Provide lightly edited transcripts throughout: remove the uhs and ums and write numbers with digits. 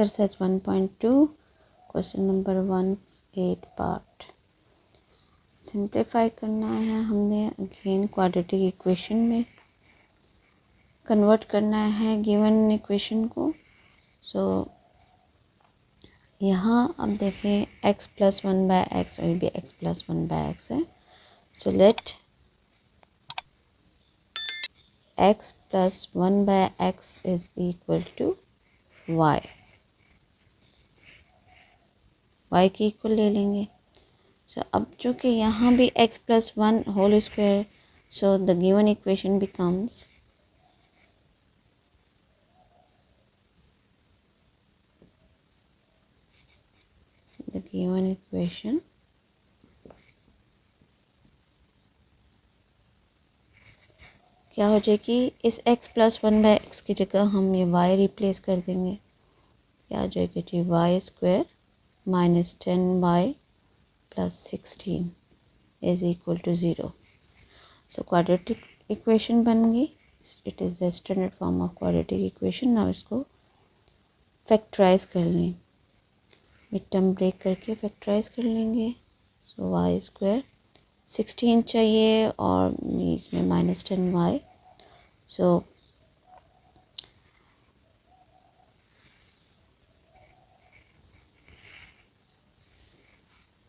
Exercise 1.2 question number 18 part. Simplify करना है हमने अगेन क्वाड्रेटिक इक्वेशन में कन्वर्ट करना है गिवन इक्वेशन को। सो यहाँ अब देखें x plus 1/x will be x plus 1/x है। So let x plus 1/x is equal to y की इक्वल ले लेंगे। सो अब चूँकि यहाँ भी x plus 1 whole square, so the given equation becomes क्या हो जाएगी, इस x प्लस 1/x की जगह हम ये y रिप्लेस कर देंगे। क्या हो जाएगी जी, y square minus 10y plus 16 is equal to 0। So quadratic equation बन गई। It is the standard form of quadratic equation. Now इसको फैक्टराइज कर लें, मिड टर्म ब्रेक करके फैक्टराइज कर लेंगे। सो वाई स्क्वायर 16 चाहिए और इसमें minus 10y। So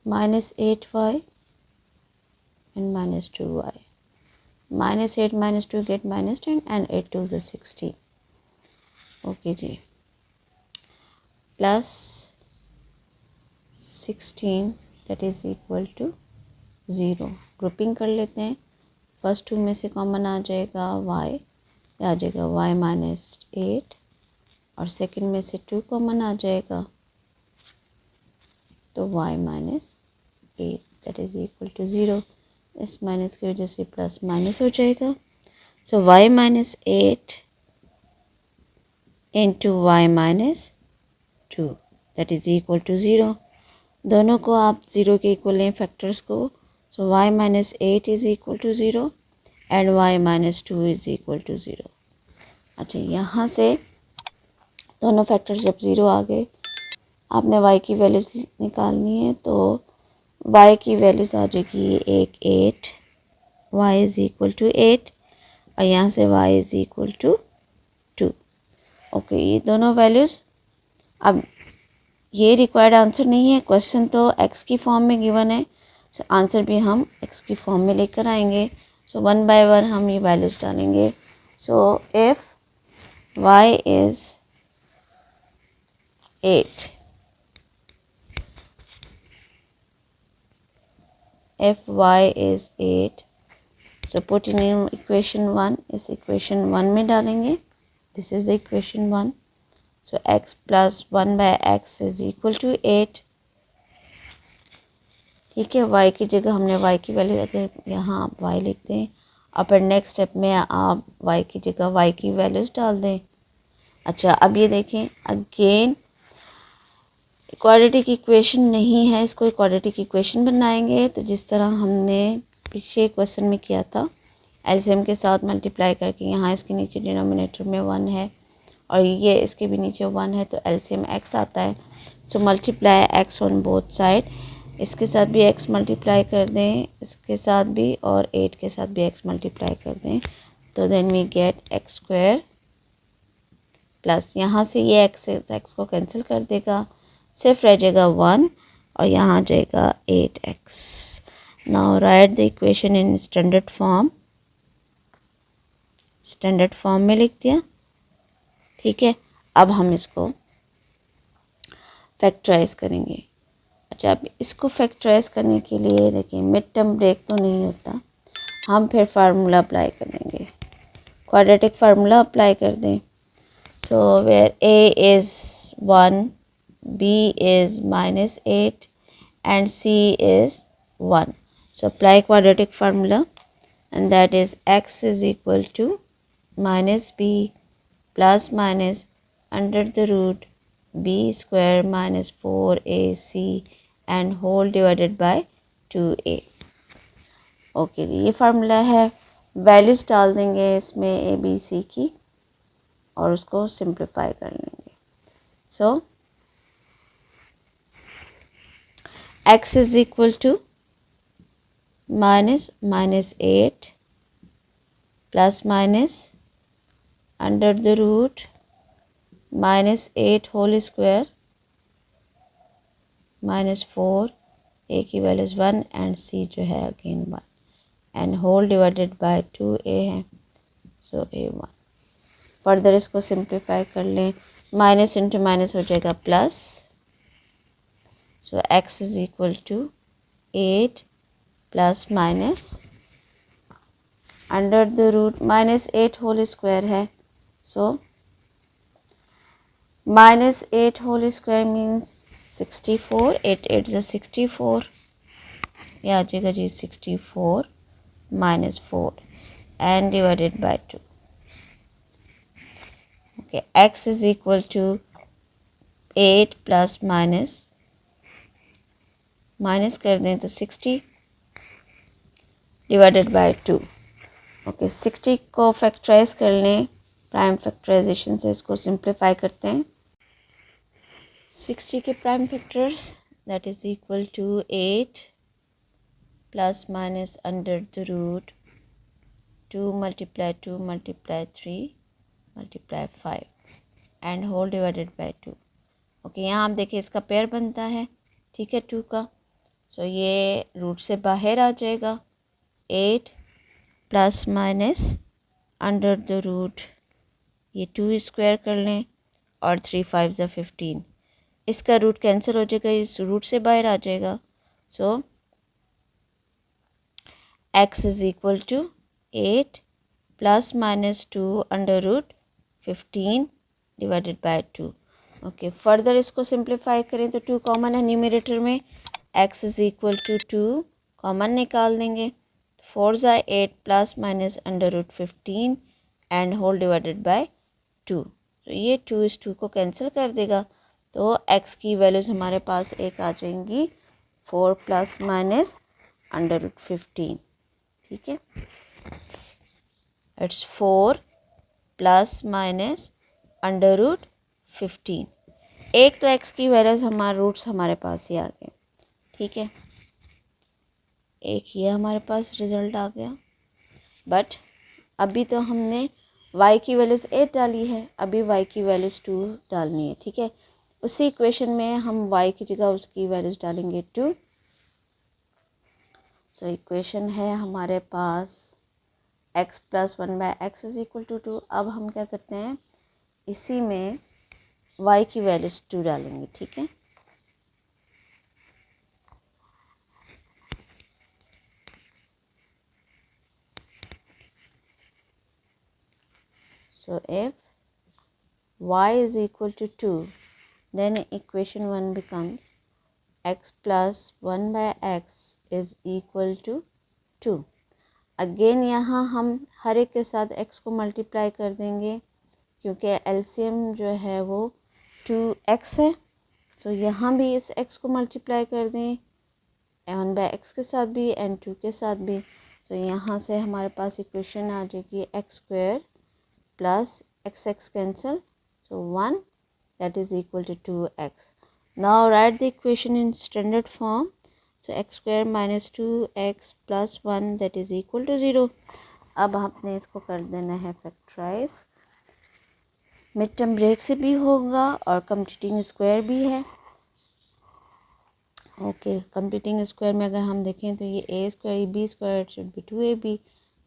minus 8y and minus 2y. Minus 8 minus 2 get minus 10 and 8 2 is 16. Okay जी, plus 16 that is equal to 0। Grouping कर लेते हैं। फर्स्ट टू में से कॉमन आ जाएगा y, आ जाएगा y माइनस 8 और सेकंड में से 2 कॉमन आ जाएगा तो y minus 8 that is equal to 0। इस माइनस की वजह से प्लस माइनस हो जाएगा। So y minus 8 into Y minus 2 that is equal to 0। दोनों को आप 0 के इक्वल लें फैक्टर्स को। So y minus 8 is equal to 0 and y minus 2 is equal to 0। अच्छा, यहाँ से दोनों फैक्टर्स जब 0 आ गए, आपने y की वैल्यूज़ निकालनी है। तो y की वैल्यूज़ आ जाएगी एक 8, y इज़ इक्वल टू 8 और यहाँ से y is equal to 2। Okay, ये दोनों वैल्यूज़। अब ये रिक्वायर्ड आंसर नहीं है, क्वेश्चन तो x की फॉर्म में गिवन है। सो आंसर भी हम x की फॉर्म में लेकर आएंगे। सो 1 बाय 1 हम ये वैल्यूज़ डालेंगे। So if y is 8, if y is 8, so put in equation 1, इस equation 1 में डालेंगे। this is the equation 1. so x plus 1 by x is equal to 8। ठीक है, y की जगह हमने y की वैल्यू, अगर यहाँ आप y लिखते हैं और फिर नेक्स्ट स्टेप में आप y की जगह y की वैल्यूज़ डाल दें। अच्छा, अब ये देखें, अगेन क्वाड्रेटिक इक्वेशन नहीं है, इसको एक क्वाड्रेटिक इक्वेशन बनाएंगे। तो जिस तरह हमने पिछले क्वेश्चन में किया था, एलसीएम के साथ मल्टीप्लाई करके, यहाँ इसके नीचे डिनोमिनेटर में 1 है और ये इसके भी नीचे 1 है, तो एलसीएम x आता है। So multiply x on both side. इसके साथ भी x मल्टीप्लाई कर दें, इसके साथ भी, और 8 के साथ भी x मल्टीप्लाई कर दें। तो then we get x square plus, यहाँ से ये x को कैंसिल कर देगा, सिर्फ रह जाएगा 1 और यहाँ आ जाएगा 8x। Now right the equation in standard form. Standard form में लिख दिया। ठीक है, अब हम इसको फैक्टराइज करेंगे। अच्छा, अब इसको फैक्टराइज करने के लिए देखिए, मिड टर्म ब्रेक तो नहीं होता, हम फिर फार्मूला अप्लाई करेंगे। क्वाड्रेटिक फार्मूला अप्लाई कर दें। So where a is 1, b is minus 8 and c is 1. So apply quadratic formula, and that is x is equal to minus b plus minus under the root b square minus 4ac and whole divided by 2a. Okay, ये formula है। Values डाल देंगे इसमें a b c की और उसको simplify कर लेंगे। सो x is equal to minus 8 plus minus under the root -8 whole square -4, a की वैल्यूज 1 एंड c जो है again 1 and whole divided by 2a है, सो a1। फर्दर इसको सिंप्लीफाई कर लें, माइनस इंटू माइनस हो जाएगा plus, so x is equal to 8 plus minus under the root -8 whole square है, so -8 whole square means 64, 8 8 is 64, ये आ जाएगा जी 64 -4 and divided by 2। Okay, x is equal to 8 plus minus कर दें तो 60 डिवाइडेड बाय 2। ओके, 60 को factorise कर लें, प्राइम फैक्टराइजेशन से इसको सिंप्लीफाई करते हैं। 60 के prime factors that is equal to 8 plus minus under the root 2 multiply 2 multiply 3 multiply 5 and whole divided by 2। Okay, यहाँ आप देखिए इसका पेयर बनता है, ठीक है, 2 का, सो ये रूट से बाहर आ जाएगा। 8 plus minus under the root, ये 2 स्क्वायर कर लें और 3 5 ज़ा 15, इसका रूट कैंसिल हो जाएगा, इस रूट से बाहर आ जाएगा। So x is equal to 8 plus minus 2 under root 15 divided by 2। Okay, further इसको सिंप्लीफाई करें तो 2 कॉमन है न्यूमरेटर में, x is equal to 2 common निकाल देंगे, 4 ज़ा 8 plus minus under root 15 and whole divided by 2। तो ये 2 इस 2 को कैंसिल कर देगा, तो x की वैल्यूज़ हमारे पास एक आ जाएंगी 4 प्लस माइनस अंडर रूट 15, ठीक है, it's 4 plus minus under root 15। एक तो x की वैल्यूज़ हमारे रूट्स हमारे पास ही आ गए, ठीक है, एक ये हमारे पास रिज़ल्ट आ गया। बट अभी तो हमने y की वैल्यूज़ 8 डाली है, अभी y की वैल्यूज़ 2 डालनी है, ठीक है। उसी इक्वेशन में हम y की जगह उसकी वैल्यूज़ डालेंगे 2। सो इक्वेशन है हमारे पास x plus 1 by X is equal to 2। अब हम क्या करते हैं, इसी में y की वैल्यूज़ 2 डालेंगे, ठीक है। So if y is equal to 2, then equation 1 becomes x plus 1 by x is equal to 2। Again यहाँ हम हर एक के साथ x को मल्टीप्लाई कर देंगे, क्योंकि एलसीएम जो है वो 2x है, तो यहाँ भी इस x को मल्टीप्लाई कर दें 1 बाय एक्स के साथ भी एंड 2 के साथ भी। तो यहाँ से हमारे पास इक्वेशन आ जाएगी x square plus x cancel, so 1 that is equal to 2x। Now write the equation in standard form, so x square minus 2x plus 1 that is equal to 0। अब आपने इसको कर देना है फैक्टराइज, मिड टर्म ब्रेक से भी होगा और कंप्लीटिंग स्क्वायर भी है। ओके, कंप्लीटिंग स्क्वायर में अगर हम देखें तो ये a square b square should be 2ab।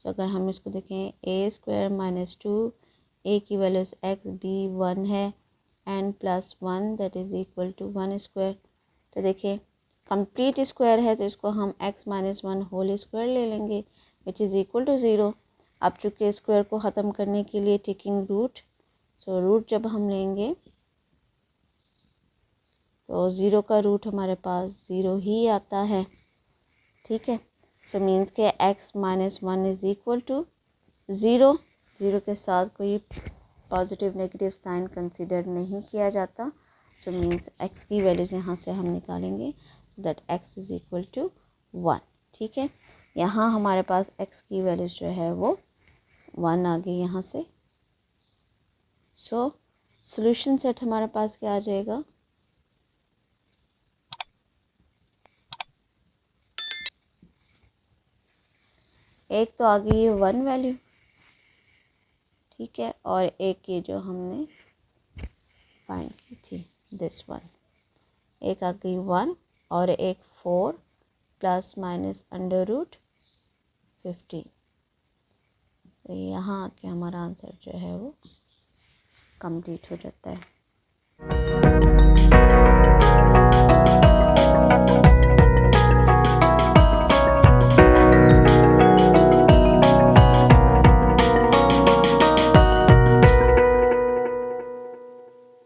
तो अगर हम इसको देखें a स्क्वायर माइनस 2, a की वैल्यूज़ x b 1 है and plus 1 that is equal to 1 square. तो देखिए कंप्लीट स्क्वायर है तो इसको हम x माइनस 1 होल स्क्वायर ले लेंगे विच इज़ इक्वल टू 0। अब चूँकि स्क्वायर को ख़त्म करने के लिए टेकिंग रूट, सो रूट जब हम लेंगे तो 0 का रूट हमारे पास 0 ही आता है, ठीक है। सो मीन्स के x minus 1 is equal to 0। 0 के साथ कोई पॉजिटिव नेगेटिव साइन कंसीडर नहीं किया जाता, सो मीन्स x की वैल्यूज़ यहाँ से हम निकालेंगे that x is equal to 1, ठीक है। यहाँ हमारे पास x की वैल्यूज़ जो है वो 1 आ गई यहाँ से। सो सॉल्यूशन सेट हमारे पास क्या आ जाएगा, एक तो आ गई है 1 वैल्यू, ठीक है, और एक ये जो हमने फाइंड की थी दिस वन, एक आ गई 1 और एक 4 प्लस माइनस √15। तो यहाँ आके हमारा आंसर जो है वो कंप्लीट हो जाता है।